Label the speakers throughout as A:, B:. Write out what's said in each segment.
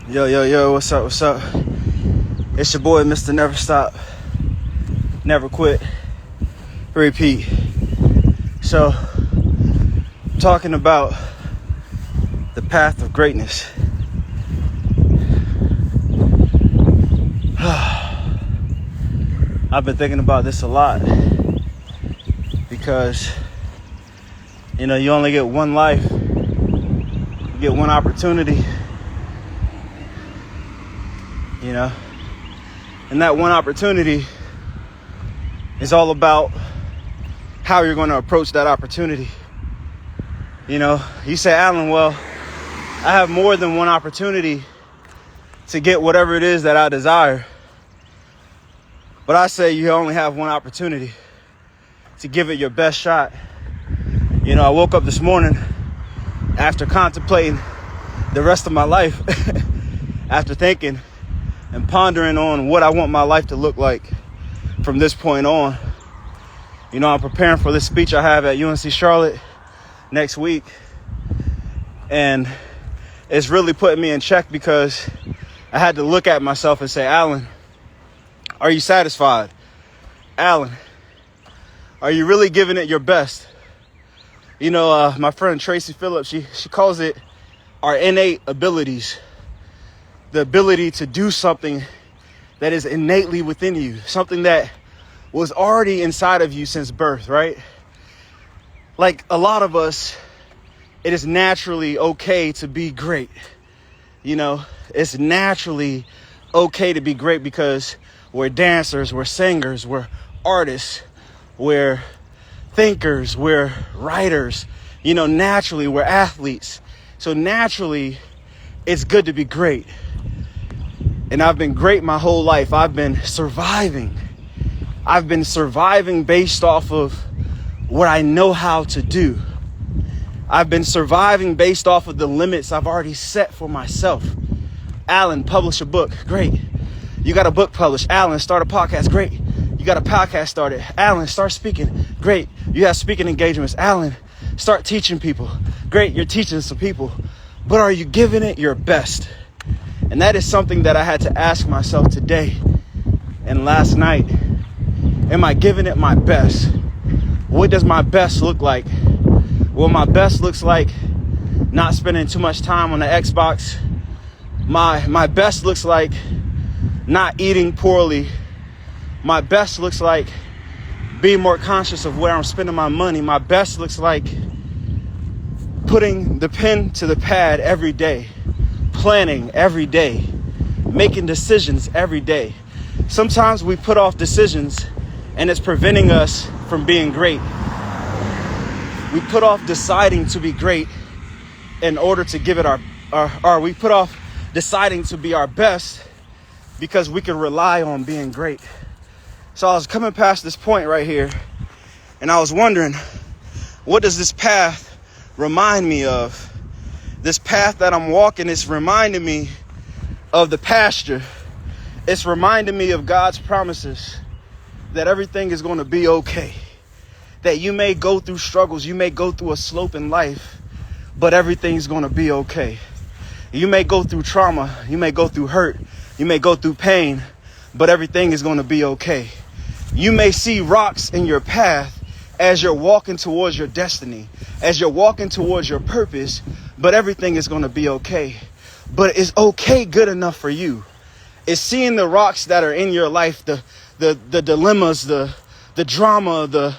A: Yo, what's up? It's your boy, Mr. Never Stop, Never Quit, Repeat. So, I'm talking about the path of greatness. I've been thinking about this a lot because, you only get one life, you get one opportunity. And that one opportunity is all about how you're going to approach that opportunity. You say, Alan, well, I have more than one opportunity to get whatever it is that I desire. But I say you only have one opportunity to give it your best shot. I woke up this morning after contemplating the rest of my life, after thinking and pondering on what I want my life to look like from this point on. I'm preparing for this speech I have at UNC Charlotte next week. And it's really putting me in check because I had to look at myself and say, Alan, are you satisfied? Alan, are you really giving it your best? My friend Tracy Phillips, she calls it our innate abilities. The ability to do something that is innately within you, something that was already inside of you since birth, right? Like a lot of us, it is naturally okay to be great. It's naturally okay to be great because we're dancers, we're singers, we're artists, we're thinkers, we're writers. Naturally, we're athletes. So naturally, it's good to be great. And I've been great my whole life. I've been surviving. I've been surviving based off of what I know how to do. I've been surviving based off of the limits I've already set for myself. Alan, publish a book. Great. You got a book published. Alan, start a podcast. Great. You got a podcast started. Alan, start speaking. Great. You have speaking engagements. Alan, start teaching people. Great. You're teaching some people. But are you giving it your best? And that is something that I had to ask myself today and last night. Am I giving it my best? What does my best look like? Well, my best looks like not spending too much time on the Xbox. My best looks like not eating poorly. My best looks like being more conscious of where I'm spending my money. My best looks like putting the pen to the pad every day, planning every day, making decisions every day. Sometimes we put off decisions and it's preventing us from being great. We put off deciding to be great in order to give it we put off deciding to be our best because we can rely on being great. So I was coming past this point right here and I was wondering, what does this path remind me of? This path that I'm walking is reminding me of the pasture. It's reminding me of God's promises that everything is going to be okay. That you may go through struggles, you may go through a slope in life, but everything's going to be okay. You may go through trauma, you may go through hurt, you may go through pain, but everything is going to be okay. You may see rocks in your path as you're walking towards your destiny, as you're walking towards your purpose, but everything is going to be okay. But is okay good enough for you? Is seeing the rocks that are in your life, the dilemmas, the drama, the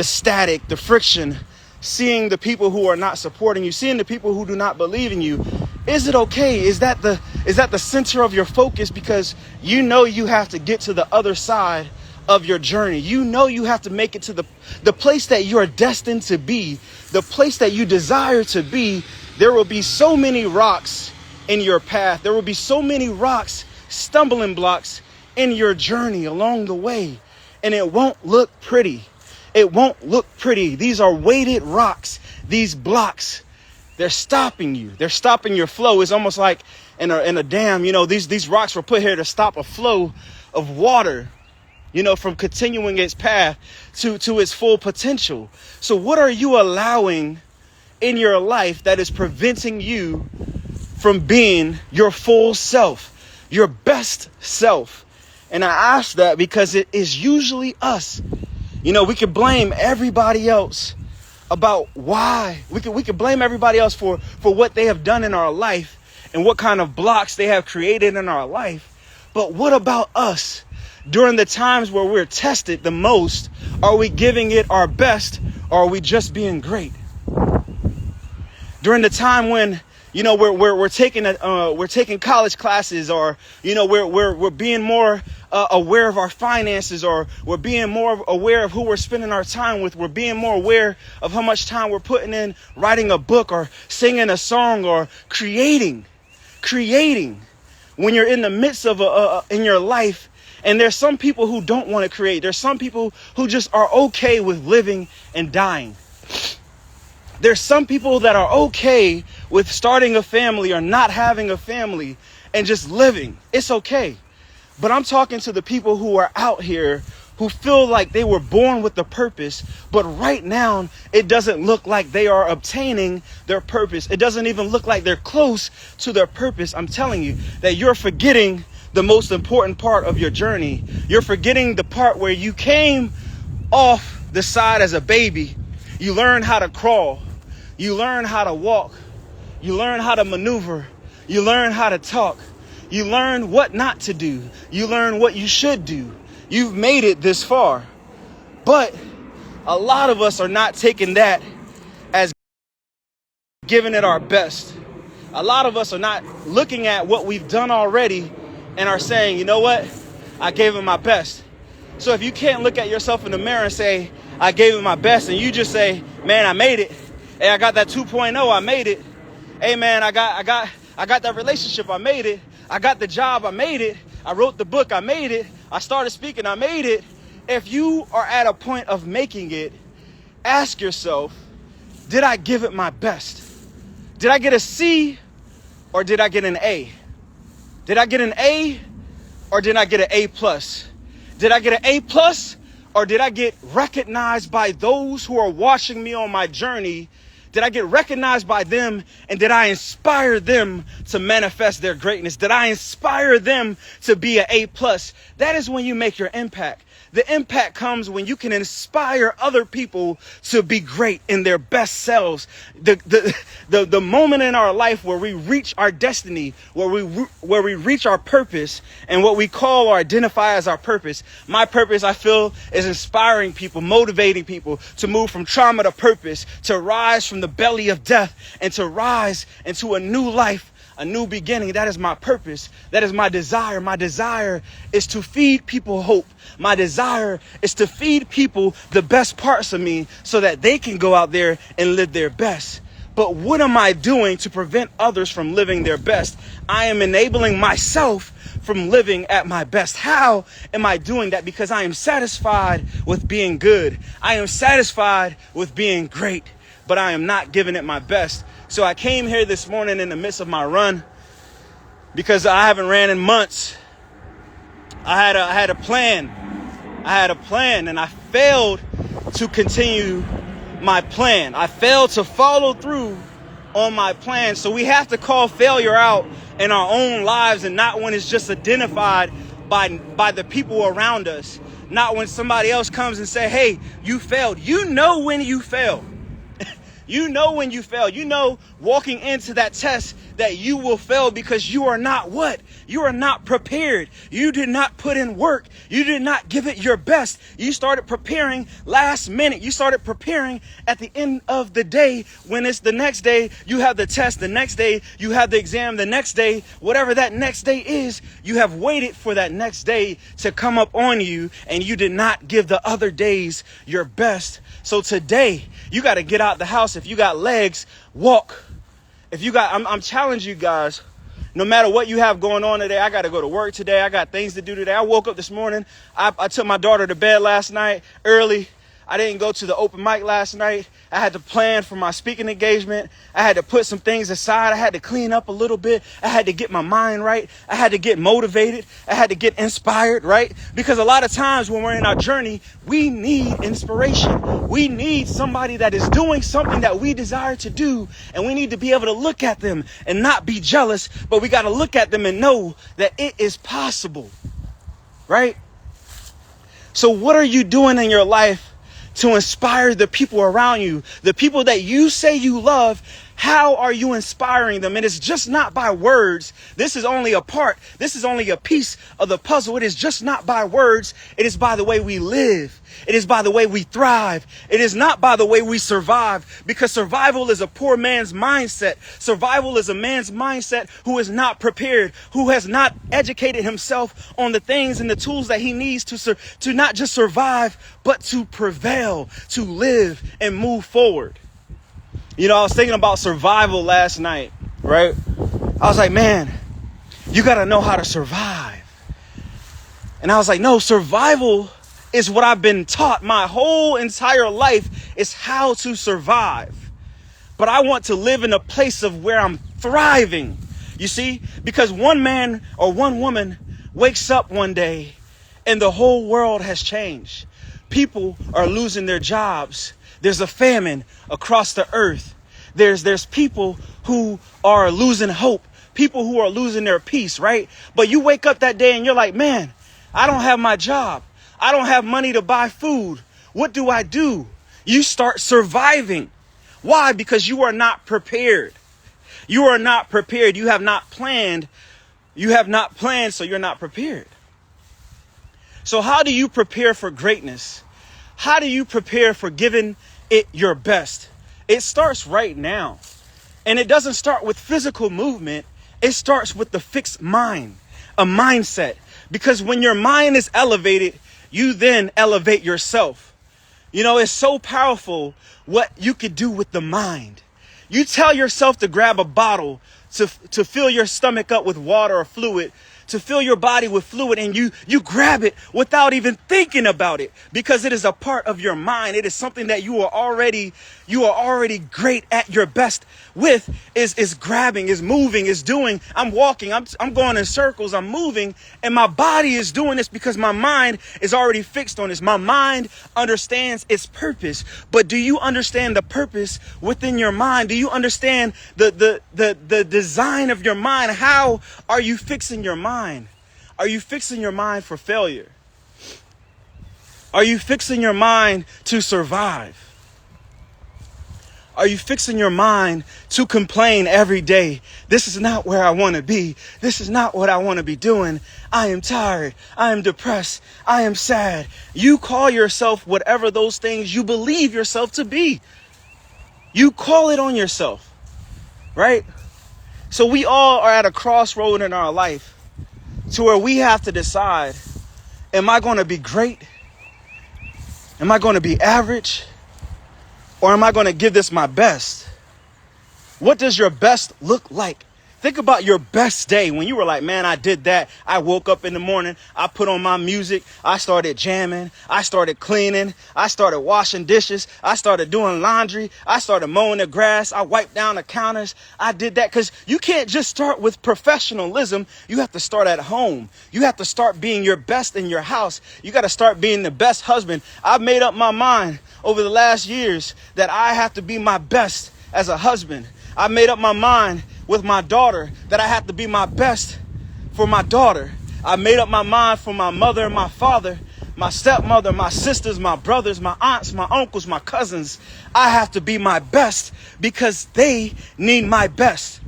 A: static, the friction, seeing the people who are not supporting you, seeing the people who do not believe in you, is it okay? Is that the center of your focus? Because you have to get to the other side of your journey. You have to make it to the place that you are destined to be, the place that you desire to be. There will be so many rocks in your path. There will be so many rocks, stumbling blocks in your journey along the way. And it won't look pretty. It won't look pretty. These are weighted rocks. These blocks, they're stopping you. They're stopping your flow. It's almost like in a dam, these rocks were put here to stop a flow of water, from continuing its path to its full potential. So what are you allowing in your life that is preventing you from being your full self, your best self. And I ask that because it is usually us. You know, we could blame everybody else about why. We could blame everybody else for what they have done in our life and what kind of blocks they have created in our life. But what about us? During the times where we're tested the most, are we giving it our best, or are we just being great? During the time when, you know, we're taking college classes, or, you know, we're being more aware of our finances, or we're being more aware of who we're spending our time with. We're being more aware of how much time we're putting in writing a book or singing a song or creating. When you're in the midst of in your life. And there's some people who don't want to create. There's some people who just are okay with living and dying. There's some people that are okay with starting a family or not having a family and just living. It's okay. But I'm talking to the people who are out here who feel like they were born with a purpose, but right now it doesn't look like they are obtaining their purpose. It doesn't even look like they're close to their purpose. I'm telling you that you're forgetting the most important part of your journey. You're forgetting the part where you came off the side as a baby. You learn how to crawl. You learn how to walk. You learn how to maneuver. You learn how to talk. You learn what not to do. You learn what you should do. You've made it this far. But a lot of us are not taking that as giving it our best. A lot of us are not looking at what we've done already and are saying, you know what? I gave it my best. So if you can't look at yourself in the mirror and say, I gave it my best, and you just say, man, I made it. Hey, I got that 2.0, I made it. Hey man, I got that relationship, I made it. I got the job, I made it. I wrote the book, I made it. I started speaking, I made it. If you are at a point of making it, ask yourself, did I give it my best? Did I get a C or did I get an A? Did I get an A or did I get an A plus? Did I get an A plus or did I get recognized by those who are watching me on my journey? Did I get recognized by them, and did I inspire them to manifest their greatness? Did I inspire them to be an A plus? That is when you make your impact. The impact comes when you can inspire other people to be great in their best selves. The moment in our life where we reach our destiny, where we reach our purpose and what we call or identify as our purpose. My purpose, I feel, is inspiring people, motivating people to move from trauma to purpose, to rise from the belly of death and to rise into a new life. A new beginning. That is my purpose. That is my desire. My desire is to feed people hope. My desire is to feed people the best parts of me so that they can go out there and live their best. But what am I doing to prevent others from living their best? I am enabling myself from living at my best. How am I doing that? Because I am satisfied with being good. I am satisfied with being great, but I am not giving it my best. So I came here this morning in the midst of my run because I haven't ran in months. I had a plan. And I failed to continue my plan. I failed to follow through on my plan. So we have to call failure out in our own lives, and not when it's just identified by the people around us. Not when somebody else comes and say, hey, you failed. You know when you fail. You know when you fail. You know walking into that test that you will fail because you are not what? You are not prepared. You did not put in work. You did not give it your best. You started preparing last minute. You started preparing at the end of the day when it's the next day. You have the test. The next day you have the exam. The next day, whatever that next day is, you have waited for that next day to come up on you, and you did not give the other days your best. So today you got to get out the house. If you got legs, walk. If you got, I'm challenging you guys, no matter what you have going on today. I got to go to work today. I got things to do today. I woke up this morning. I took my daughter to bed last night early. I didn't go to the open mic last night. I had to plan for my speaking engagement. I had to put some things aside. I had to clean up a little bit. I had to get my mind right. I had to get motivated. I had to get inspired, right? Because a lot of times when we're in our journey, we need inspiration. We need somebody that is doing something that we desire to do. And we need to be able to look at them and not be jealous, but we got to look at them and know that it is possible, right? So what are you doing in your life to inspire the people around you, the people that you say you love? How are you inspiring them? And it's just not by words. This is only a part. This is only a piece of the puzzle. It is just not by words. It is by the way we live. It is by the way we thrive. It is not by the way we survive, because survival is a poor man's mindset. Survival is a man's mindset who is not prepared, who has not educated himself on the things and the tools that he needs to not just survive, but to prevail, to live and move forward. You know, I was thinking about survival last night, right? I was like, man, you got to know how to survive. And I was like, no, survival is what I've been taught my whole entire life, is how to survive. But I want to live in a place of where I'm thriving, you see, because one man or one woman wakes up one day and the whole world has changed. People are losing their jobs. There's a famine across the earth. There's people who are losing hope, people who are losing their peace, right? But you wake up that day and you're like, man, I don't have my job. I don't have money to buy food. What do I do? You start surviving. Why? Because you are not prepared. You are not prepared. You have not planned. You have not planned, so you're not prepared. So how do you prepare for greatness? How do you prepare for giving it your best? It starts right now. And it doesn't start with physical movement. It starts with the fixed mind, a mindset. Because when your mind is elevated, you then elevate yourself. You know, it's so powerful what you could do with the mind. You tell yourself to grab a bottle to fill your stomach up with water or fluid, to fill your body with fluid, and you grab it without even thinking about it, because it is a part of your mind. It is something that you are already great at your best with, is grabbing, is moving, is doing. I'm walking, I'm going in circles, I'm moving, and my body is doing this because my mind is already fixed on this. My mind understands its purpose. But do you understand the purpose within your mind? Do you understand the design of your mind? How are you fixing your mind? Are you fixing your mind for failure? Are you fixing your mind to survive? Are you fixing your mind to complain every day? This is not where I want to be. This is not what I want to be doing. I am tired. I am depressed. I am sad. You call yourself whatever those things you believe yourself to be. You call it on yourself, right? So we all are at a crossroad in our life to where we have to decide, am I going to be great? Am I going to be average? Or am I going to give this my best? What does your best look like? Think about your best day when you were like, man, I did that. I woke up in the morning. I put on my music. I started jamming. I started cleaning. I started washing dishes. I started doing laundry. I started mowing the grass. I wiped down the counters. I did that because you can't just start with professionalism. You have to start at home. You have to start being your best in your house. You got to start being the best husband. I've made up my mind over the last years that I have to be my best as a husband. I made up my mind with my daughter that I have to be my best for my daughter. I made up my mind for my mother and my father, my stepmother, my sisters, my brothers, my aunts, my uncles, my cousins. I have to be my best because they need my best.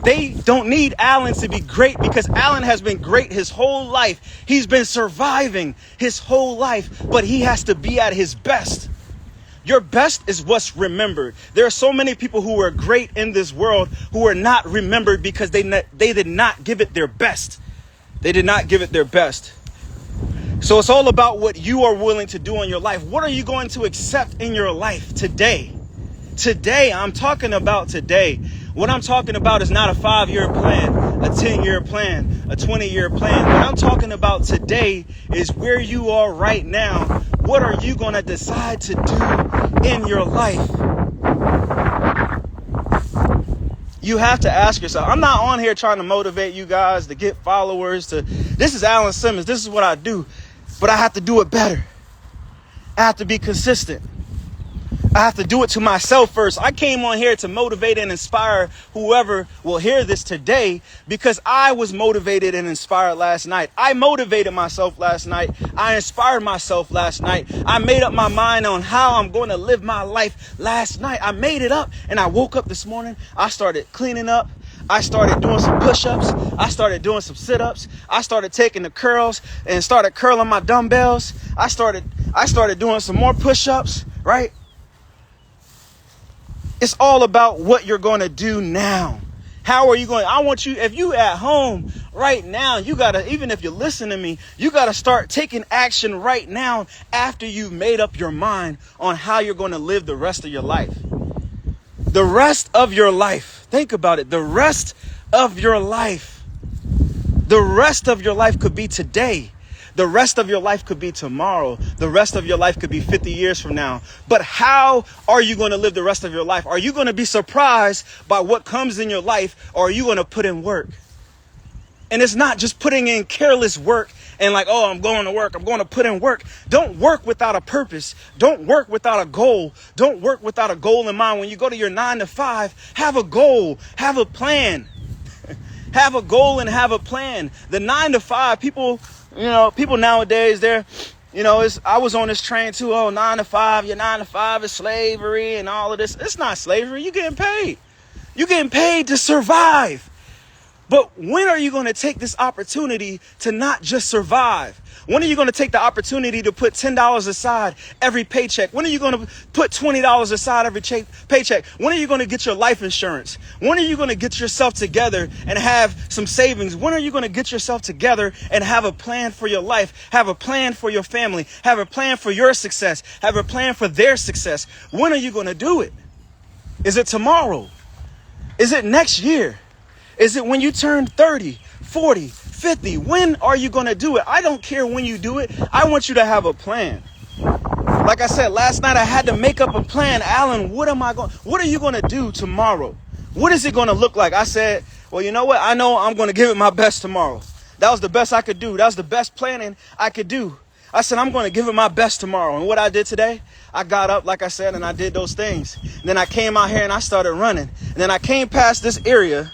A: They don't need Alan to be great because Alan has been great his whole life. He's been surviving his whole life, but he has to be at his best. Your best is what's remembered. There are so many people who are great in this world who are not remembered because they did not give it their best. They did not give it their best. So it's all about what you are willing to do in your life. What are you going to accept in your life today? Today, I'm talking about today. What I'm talking about is not a 5-year plan, a 10-year plan, a 20-year plan. What I'm talking about today is where you are right now. What are you going to decide to do in your life? You have to ask yourself. I'm not on here trying to motivate you guys to get followers. This is Alan Simmons. This is what I do. But I have to do it better. I have to be consistent. I have to do it to myself first. I came on here to motivate and inspire whoever will hear this today because I was motivated and inspired last night. I motivated myself last night. I inspired myself last night. I made up my mind on how I'm going to live my life last night. I made it up and I woke up this morning. I started cleaning up. I started doing some push-ups. I started doing some sit-ups. I started taking the curls and started curling my dumbbells. I started doing some more push-ups, right? It's all about what you're going to do now. How are you going? I want you, if you at home right now, you got to, even if you listen to me, you got to start taking action right now after you've made up your mind on how you're going to live the rest of your life. The rest of your life. Think about it. The rest of your life. The rest of your life could be today. The rest of your life could be tomorrow. The rest of your life could be 50 years from now. But how are you going to live the rest of your life? Are you going to be surprised by what comes in your life, or are you going to put in work? And it's not just putting in careless work and like, oh, I'm going to work. I'm going to put in work. Don't work without a purpose. Don't work without a goal. Don't work without a goal in mind. When you go to your 9 to 5, have a goal, have a plan. Have a goal and have a plan. The 9 to 5, people nowadays, I was on this train too. Oh, 9 to 5, your 9 to 5 is slavery and all of this. It's not slavery. You're getting paid. You're getting paid to survive. But when are you going to take this opportunity to not just survive? When are you going to take the opportunity to put $10 aside every paycheck? When are you going to put $20 aside every paycheck? When are you going to get your life insurance? When are you going to get yourself together and have some savings? When are you going to get yourself together and have a plan for your life? Have a plan for your family? Have a plan for your success? Have a plan for their success? When are you going to do it? Is it tomorrow? Is it next year? Is it when you turn 30, 40, 50? When are you going to do it? I don't care when you do it. I want you to have a plan. Like I said, last night I had to make up a plan. Alan, what are you going to do tomorrow? What is it going to look like? I said, well, you know what? I know I'm going to give it my best tomorrow. That was the best I could do. That was the best planning I could do. I said, I'm going to give it my best tomorrow. And what I did today, I got up, like I said, and I did those things. And then I came out here and I started running. And then I came past this area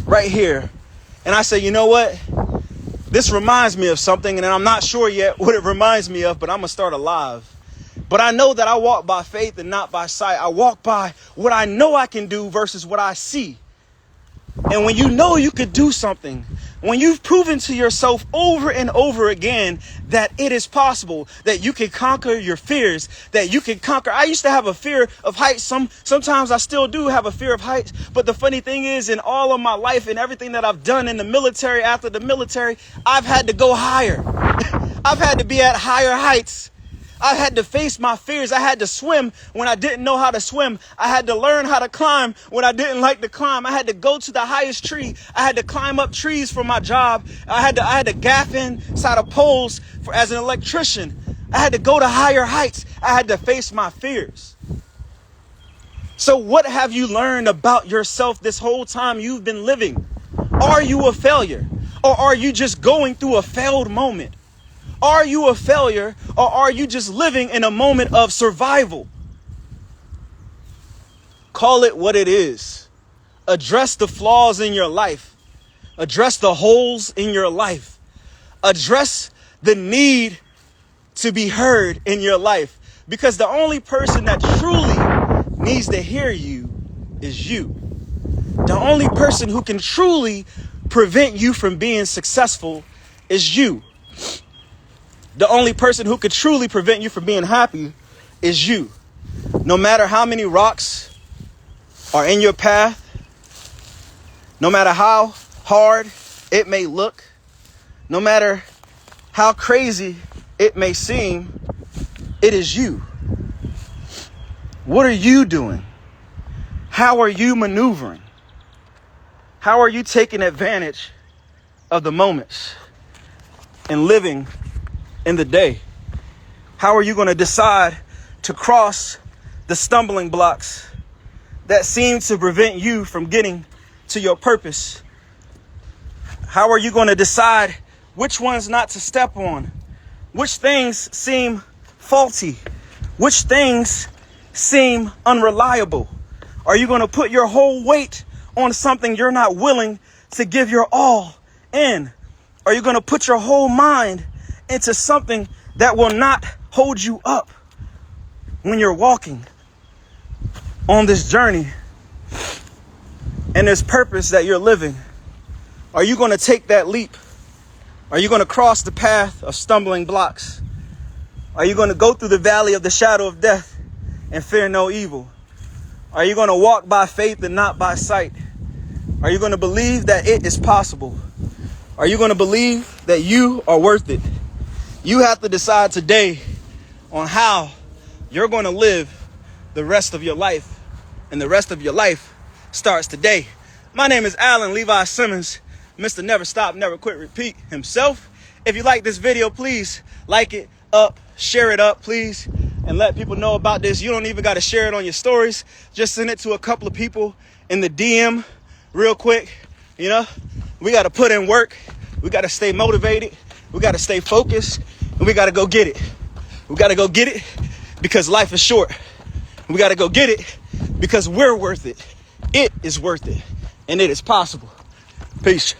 A: right here. And I said, you know what? This reminds me of something. And I'm not sure yet what it reminds me of, but I'm going to start alive. But I know that I walk by faith and not by sight. I walk by what I know I can do versus what I see. And when you know you could do something, when you've proven to yourself over and over again that it is possible, that you can conquer your fears, that you can conquer. I used to have a fear of heights. Sometimes I still do have a fear of heights. But the funny thing is, in all of my life and everything that I've done in the military, after the military, I've had to go higher. I've had to be at higher heights. I had to face my fears. I had to swim when I didn't know how to swim. I had to learn how to climb when I didn't like to climb. I had to go to the highest tree. I had to climb up trees for my job. I had to gaff inside of poles as an electrician. I had to go to higher heights. I had to face my fears. So what have you learned about yourself this whole time you've been living? Are you a failure? Or are you just going through a failed moment? Are you a failure, or are you just living in a moment of survival? Call it what it is. Address the flaws in your life. Address the holes in your life. Address the need to be heard in your life. Because the only person that truly needs to hear you is you. The only person who can truly prevent you from being successful is you. The only person who could truly prevent you from being happy is you. No matter how many rocks are in your path, no matter how hard it may look, no matter how crazy it may seem, it is you. What are you doing? How are you maneuvering? How are you taking advantage of the moments and living in the day? How are you going to decide to cross the stumbling blocks that seem to prevent you from getting to your purpose? How are you going to decide which ones not to step on? Which things seem faulty? Which things seem unreliable? Are you going to put your whole weight on something you're not willing to give your all in? Are you going to put your whole mind into something that will not hold you up when you're walking on this journey and this purpose that you're living? Are you going to take that leap? Are you going to cross the path of stumbling blocks? Are you going to go through the valley of the shadow of death and fear no evil? Are you going to walk by faith and not by sight? Are you going to believe that it is possible? Are you going to believe that you are worth it? You have to decide today on how you're going to live the rest of your life. And the rest of your life starts today. My name is Alan Levi Simmons, Mr. Never Stop, Never Quit, Repeat himself. If you like this video, please like it up, share it up, please, and let people know about this. You don't even got to share it on your stories. Just send it to a couple of people in the DM real quick. You know, we got to put in work. We got to stay motivated. We got to stay focused, and we got to go get it. We got to go get it because life is short. We got to go get it because we're worth it. It is worth it, and it is possible. Peace.